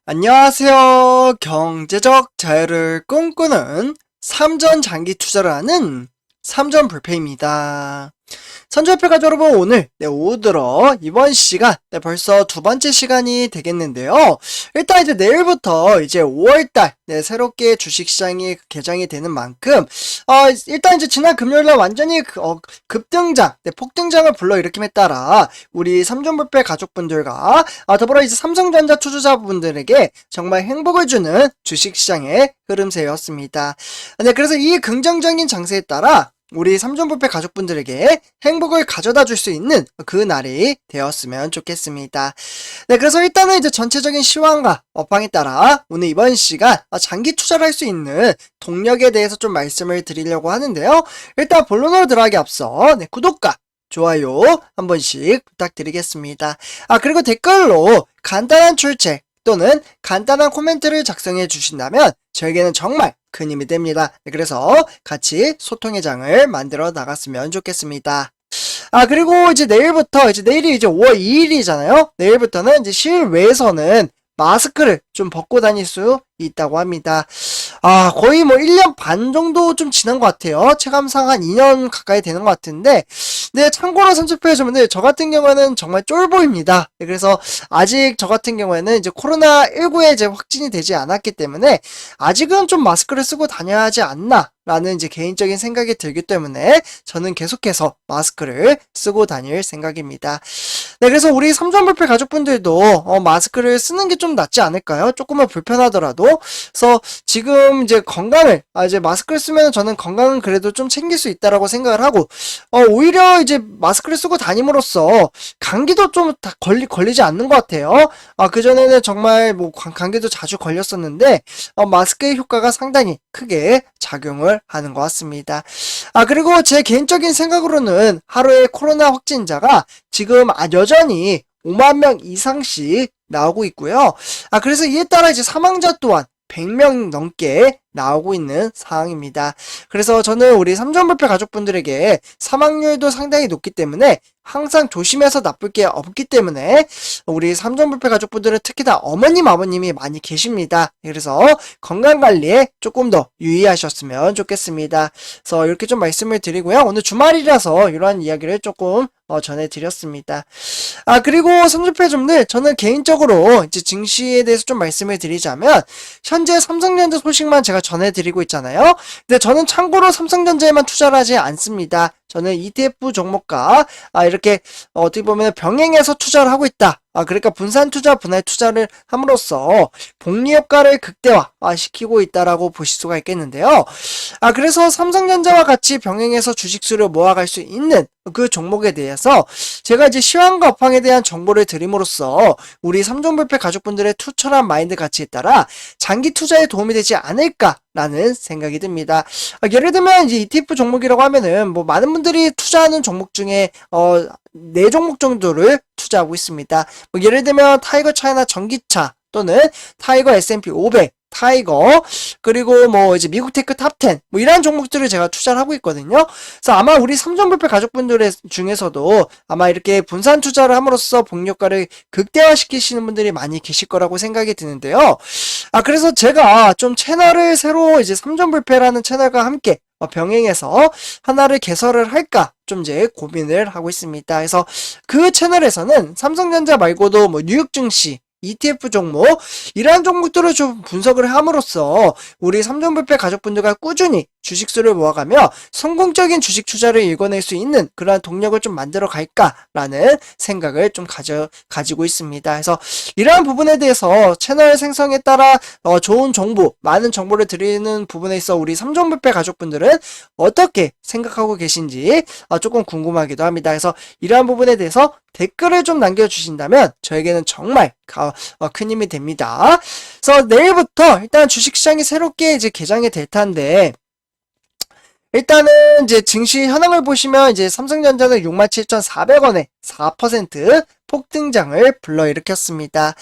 안녕하세요. 경제적 자유를 꿈꾸는 삼전 장기 투자를 하는 삼전 불패입니다. 선조협회 가족 여러분, 오늘 오후 들어 이번 시간 벌써 두 번째 시간이 되겠는데요. 일단 이제 내일부터 이제 5월달 새롭게 주식시장이 개장이 되는 만큼 일단 이제 지난 금요일날 완전히 급등장, 폭등장을 불러일으킴에 따라 우리 삼전불패 가족분들과 더불어 이제 삼성전자 투자자분들에게 정말 행복을 주는 주식시장의 흐름세였습니다. 그래서 이 긍정적인 장세에 따라 우리 삼전불패 가족분들에게 행복을 가져다 줄 수 있는 그 날이 되었으면 좋겠습니다. 그래서 일단은 이제 전체적인 시황과 업황에 따라 오늘 이번 시간 장기 투자를 할 수 있는 동력에 대해서 좀 말씀을 드리려고 하는데요. 일단 본론으로 들어가기 앞서 구독과 좋아요 한 번씩 부탁드리겠습니다. 그리고 댓글로 간단한 출첵 또는 간단한 코멘트를 작성해 주신다면 저에게는 정말 큰 힘이 됩니다. 그래서 같이 소통의 장을 만들어 나갔으면 좋겠습니다. 그리고 이제 내일부터, 내일이 이제 5월 2일이잖아요. 내일부터는 이제 실외에서는 마스크를 좀 벗고 다닐 수 있다고 합니다. 거의 뭐 1년 반 정도 좀 지난 것 같아요. 체감상 한 2년 가까이 되는 것 같은데, 참고로 선수표해주면 저 같은 경우에는 정말 쫄보입니다. 그래서 아직 저 같은 경우에는 이제 코로나19에 이제 확진이 되지 않았기 때문에 아직은 좀 마스크를 쓰고 다녀야 하지 않나 라는 이제 개인적인 생각이 들기 때문에 저는 계속해서 마스크를 쓰고 다닐 생각입니다. 그래서 우리 삼전불패 가족분들도 마스크를 쓰는 게 좀 낫지 않을까요? 조금은 불편하더라도. 그래서 지금 이제 건강을 이제 마스크를 쓰면 저는 건강은 그래도 좀 챙길 수 있다라고 생각을 하고 오히려 이제 마스크를 쓰고 다님으로써 감기도 좀 다 걸리지 않는 것 같아요. 그전에는 정말 뭐 감기도 자주 걸렸었는데 마스크의 효과가 상당히 크게 작용을 하는 것 같습니다. 그리고 제 개인적인 생각으로는 하루에 코로나 확진자가 지금 여전히 5만 명 이상씩 나오고 있고요. 그래서 이에 따라 이제 사망자 또한 100명 넘게 나오고 있는 상황입니다. 그래서 저는 우리 삼전불패 가족분들에게 사망률도 상당히 높기 때문에 항상 조심해서 나쁠 게 없기 때문에 우리 삼전불패 가족분들은 특히 다 어머님, 아버님이 많이 계십니다. 그래서 건강관리에 조금 더 유의하셨으면 좋겠습니다. 그래서 이렇게 좀 말씀을 드리고요. 오늘 주말이라서 이러한 이야기를 조금 전해드렸습니다. 그리고 삼전불패 저는 개인적으로 이제 증시에 대해서 좀 말씀을 드리자면 현재 삼성전자 소식만 제가 전해드리고 있잖아요. 근데 저는 참고로 삼성전자에만 투자를 하지 않습니다. 저는 ETF 종목과 이렇게 어떻게 보면 병행해서 투자를 하고 있다. 그러니까 분산 투자, 분할 투자를 함으로써 복리 효과를 극대화 시키고 있다라고 보실 수가 있겠는데요. 그래서 삼성전자와 같이 병행해서 주식수를 모아갈 수 있는 그 종목에 대해서 제가 이제 시황과 업황에 대한 정보를 드림으로써 우리 삼전불패 가족분들의 투철한 마인드 가치에 따라 장기 투자에 도움이 되지 않을까라는 생각이 듭니다. 예를 들면 이제 ETF 종목이라고 하면은 뭐 많은 분들이 투자하는 종목 중에 4종목 정도를 투자하고 있습니다. 뭐 예를 들면 타이거 차이나 전기차 또는 타이거 S&P 500 타이거, 그리고 뭐 이제 미국 테크 탑10 뭐 이런 종목들을 제가 투자를 하고 있거든요. 그래서 아마 우리 삼전불패 가족분들 중에서도 아마 이렇게 분산 투자를 함으로써 복리 효과를 극대화시키시는 분들이 많이 계실 거라고 생각이 드는데요. 그래서 제가 좀 채널을 새로 이제 삼전불패라는 채널과 함께 병행해서 하나를 개설을 할까 좀 이제 고민을 하고 있습니다. 그래서 그 채널에서는 삼성전자 말고도 뭐 뉴욕 증시, ETF 종목 이러한 종목들을 좀 분석을 함으로써 우리 삼전불패 가족분들과 꾸준히 주식수를 모아가며 성공적인 주식 투자를 읽어낼 수 있는 그러한 동력을 좀 만들어 갈까라는 생각을 좀 가지고 있습니다. 그래서 이러한 부분에 대해서 채널 생성에 따라 좋은 정보, 많은 정보를 드리는 부분에 있어 우리 삼전불패 가족분들은 어떻게 생각하고 계신지 조금 궁금하기도 합니다. 그래서 이러한 부분에 대해서 댓글을 좀 남겨주신다면 저에게는 정말 큰 힘이 됩니다. 그래서 내일부터 일단 주식시장이 새롭게 이제 개장이 될 텐데 일단은 이제 증시 현황을 보시면 이제 삼성전자는 67,400원에 4% 폭등장을 불러일으켰습니다.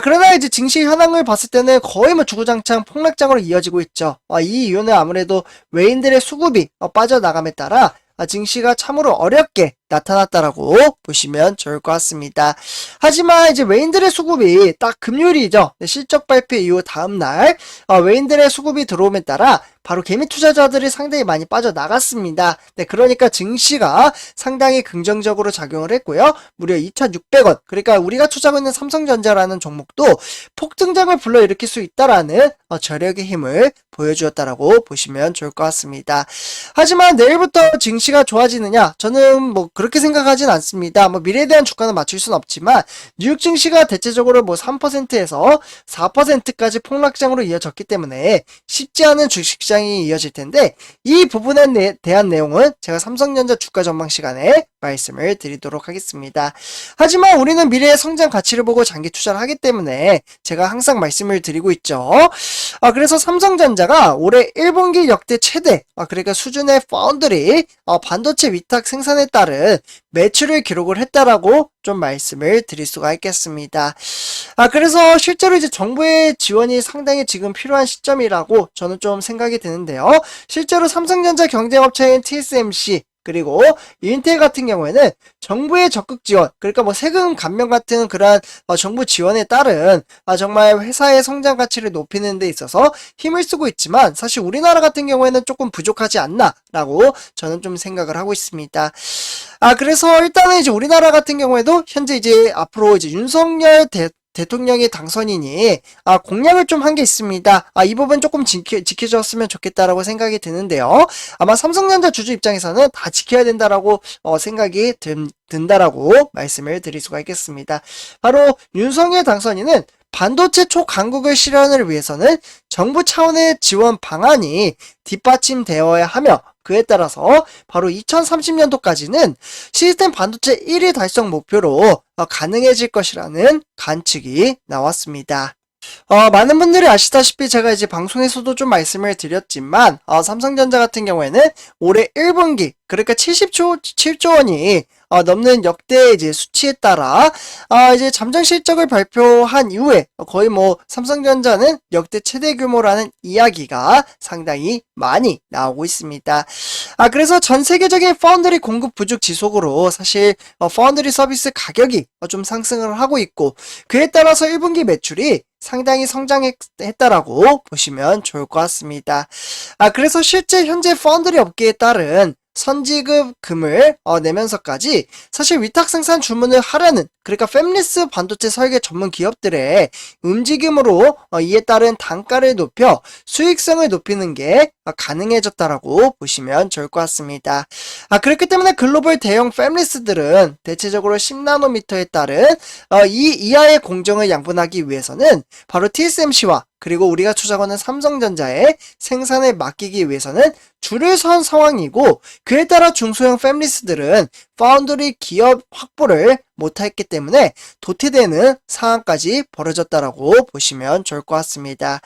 그러나 이제 증시 현황을 봤을 때는 거의 뭐 주구장창 폭락장으로 이어지고 있죠. 이 이유는 아무래도 외인들의 수급이 빠져나감에 따라 증시가 참으로 어렵게 나타났다라고 보시면 좋을 것 같습니다. 하지만 이제 외인들의 수급이 딱 금요일이죠. 실적 발표 이후 다음날 외인들의 수급이 들어옴에 따라 바로 개미 투자자들이 상당히 많이 빠져나갔습니다. 네, 그러니까 증시가 상당히 긍정적으로 작용을 했고요. 무려 2,600원. 그러니까 우리가 투자하고 있는 삼성전자라는 종목도 폭등장을 불러일으킬 수 있다라는 저력의 힘을 보여주었다라고 보시면 좋을 것 같습니다. 하지만 내일부터 증시가 좋아지느냐? 저는 뭐 그렇게 생각하진 않습니다. 뭐 미래에 대한 주가는 맞출 수는 없지만 뉴욕 증시가 대체적으로 뭐 3%에서 4%까지 폭락장으로 이어졌기 때문에 쉽지 않은 주식시장이 이어질 텐데 이 부분에 대한 내용은 제가 삼성전자 주가 전망 시간에 말씀을 드리도록 하겠습니다. 하지만 우리는 미래의 성장 가치를 보고 장기 투자를 하기 때문에 제가 항상 말씀을 드리고 있죠. 그래서 삼성전자가 올해 1분기 역대 최대 그러니까 수준의 파운드리 반도체 위탁 생산에 따른 매출을 기록을 했다라고 좀 말씀을 드릴 수가 있겠습니다. 그래서 실제로 이제 정부의 지원이 상당히 지금 필요한 시점이라고 저는 좀 생각이 드는데요. 실제로 삼성전자 경쟁업체인 TSMC 그리고 인텔 같은 경우에는 정부의 적극 지원, 그러니까 뭐 세금 감면 같은 그러한 정부 지원에 따른 정말 회사의 성장 가치를 높이는 데 있어서 힘을 쓰고 있지만 사실 우리나라 같은 경우에는 조금 부족하지 않나라고 저는 좀 생각을 하고 있습니다. 그래서 일단은 이제 우리나라 같은 경우에도 현재 이제 앞으로 이제 윤석열 대통령의 당선인이 공약을 좀 한 게 있습니다. 이 부분 조금 지켜줬으면 좋겠다라고 생각이 드는데요. 아마 삼성전자 주주 입장에서는 다 지켜야 된다라고 생각이 든다라고 말씀을 드릴 수가 있겠습니다. 바로 윤석열 당선인은 반도체 초강국의 실현을 위해서는 정부 차원의 지원 방안이 뒷받침되어야 하며 그에 따라서 바로 2030년도까지는 시스템 반도체 1위 달성 목표로 가능해질 것이라는 관측이 나왔습니다. 많은 분들이 아시다시피 제가 이제 방송에서도 좀 말씀을 드렸지만 삼성전자 같은 경우에는 올해 1분기 그러니까 7조 원이 넘는 역대 이제 수치에 따라 이제 잠정 실적을 발표한 이후에 거의 뭐 삼성전자는 역대 최대 규모라는 이야기가 상당히 많이 나오고 있습니다. 그래서 전 세계적인 파운드리 공급 부족 지속으로 사실 파운드리 서비스 가격이 좀 상승을 하고 있고 그에 따라서 1분기 매출이 상당히 성장했다라고 보시면 좋을 것 같습니다. 그래서 실제 현재 파운드리 업계에 따른 선지급금을 내면서까지 사실 위탁 생산 주문을 하려는 그러니까 팹리스 반도체 설계 전문 기업들의 움직임으로 이에 따른 단가를 높여 수익성을 높이는 게 가능해졌다라고 보시면 좋을 것 같습니다. 그렇기 때문에 글로벌 대형 팹리스들은 대체적으로 10나노미터에 따른 이 이하의 공정을 양분하기 위해서는 바로 TSMC와 그리고 우리가 투자하는 삼성전자의 생산을 맡기기 위해서는 줄을 선 상황이고 그에 따라 중소형 팹리스들은 파운드리 기업 확보를 못했기 때문에 도태되는 상황까지 벌어졌다라고 보시면 좋을 것 같습니다.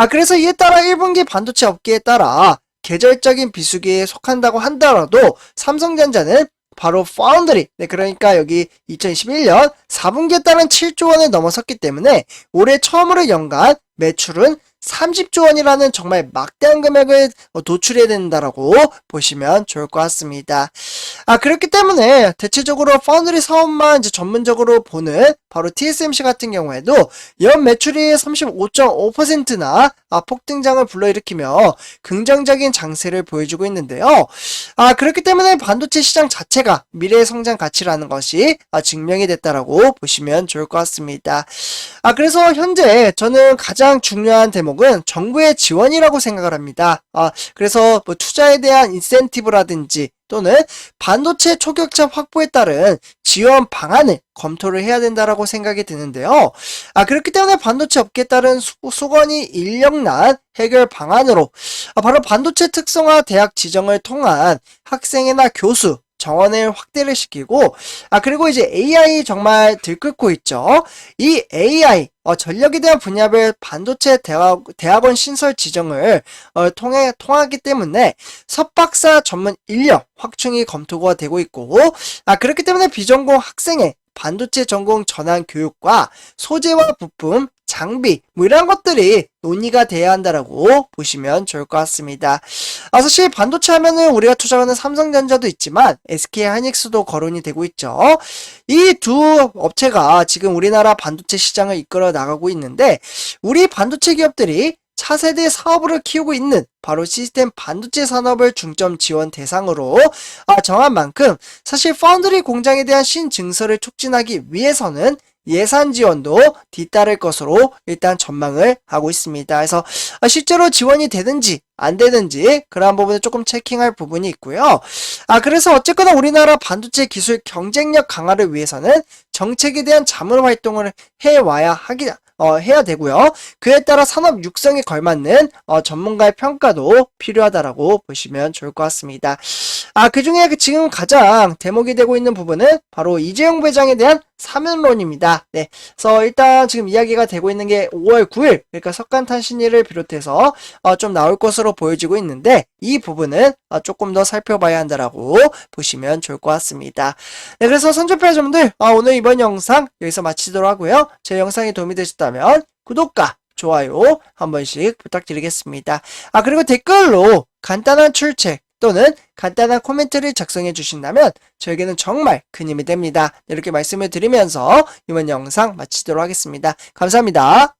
그래서 이에 따라 1분기 반도체 업계에 따라 계절적인 비수기에 속한다고 한다라도 삼성전자는 바로 파운드리, 그러니까 여기 2021년 4분기에 따른 7조 원을 넘어섰기 때문에 올해 처음으로 연간 매출은 30조 원이라는 정말 막대한 금액을 도출해야 된다라고 보시면 좋을 것 같습니다. 그렇기 때문에 대체적으로 파운드리 사업만 이제 전문적으로 보는 바로 TSMC 같은 경우에도 연 매출이 35.5%나 폭등장을 불러일으키며 긍정적인 장세를 보여주고 있는데요. 그렇기 때문에 반도체 시장 자체가 미래의 성장 가치라는 것이 증명이 됐다라고 보시면 좋을 것 같습니다. 그래서 현재 저는 가장 중요한 대목은 정부의 지원이라고 생각을 합니다. 그래서 뭐 투자에 대한 인센티브라든지 또는 반도체 초격차 확보에 따른 지원 방안을 검토를 해야 된다라고 생각이 드는데요. 그렇기 때문에 반도체 업계에 따른 수건이 인력난 해결 방안으로 바로 반도체 특성화 대학 지정을 통한 학생이나 교수 정원을 확대를 시키고 그리고 이제 AI 정말 들끓고 있죠. 이 AI 전력에 대한 분야별 반도체 대학원 신설 지정을 통하기 때문에 석박사 전문 인력 확충이 검토가 되고 있고 그렇기 때문에 비전공 학생의 반도체 전공 전환 교육과 소재와 부품, 장비 뭐 이런 것들이 논의가 돼야 한다라고 보시면 좋을 것 같습니다. 사실 반도체 하면은 우리가 투자하는 삼성전자도 있지만 SK 하이닉스도 거론이 되고 있죠. 이 두 업체가 지금 우리나라 반도체 시장을 이끌어 나가고 있는데 우리 반도체 기업들이 차세대 사업으로 키우고 있는 바로 시스템 반도체 산업을 중점 지원 대상으로 정한 만큼 사실 파운드리 공장에 대한 신증설을 촉진하기 위해서는 예산 지원도 뒤따를 것으로 일단 전망을 하고 있습니다. 그래서 실제로 지원이 되든지 안 되든지 그러한 부분을 조금 체킹할 부분이 있고요. 그래서 어쨌거나 우리나라 반도체 기술 경쟁력 강화를 위해서는 정책에 대한 자문 활동을 해야 되고요. 그에 따라 산업 육성에 걸맞는 전문가의 평가도 필요하다라고 보시면 좋을 것 같습니다. 그 중에 지금 가장 대목이 되고 있는 부분은 바로 이재용 부회장에 대한 사면론입니다. 네. 그래서 일단 지금 이야기가 되고 있는 게 5월 9일, 그러니까 석간탄신일을 비롯해서 좀 나올 것으로 보여지고 있는데 이 부분은 조금 더 살펴봐야 한다라고 보시면 좋을 것 같습니다. 네, 그래서 선조표자분들 오늘 이번 영상 여기서 마치도록 하고요. 제 영상이 도움이 되셨다면 구독과 좋아요 한 번씩 부탁드리겠습니다. 그리고 댓글로 간단한 출첵 또는 간단한 코멘트를 작성해 주신다면 저에게는 정말 큰 힘이 됩니다. 이렇게 말씀을 드리면서 이번 영상 마치도록 하겠습니다. 감사합니다.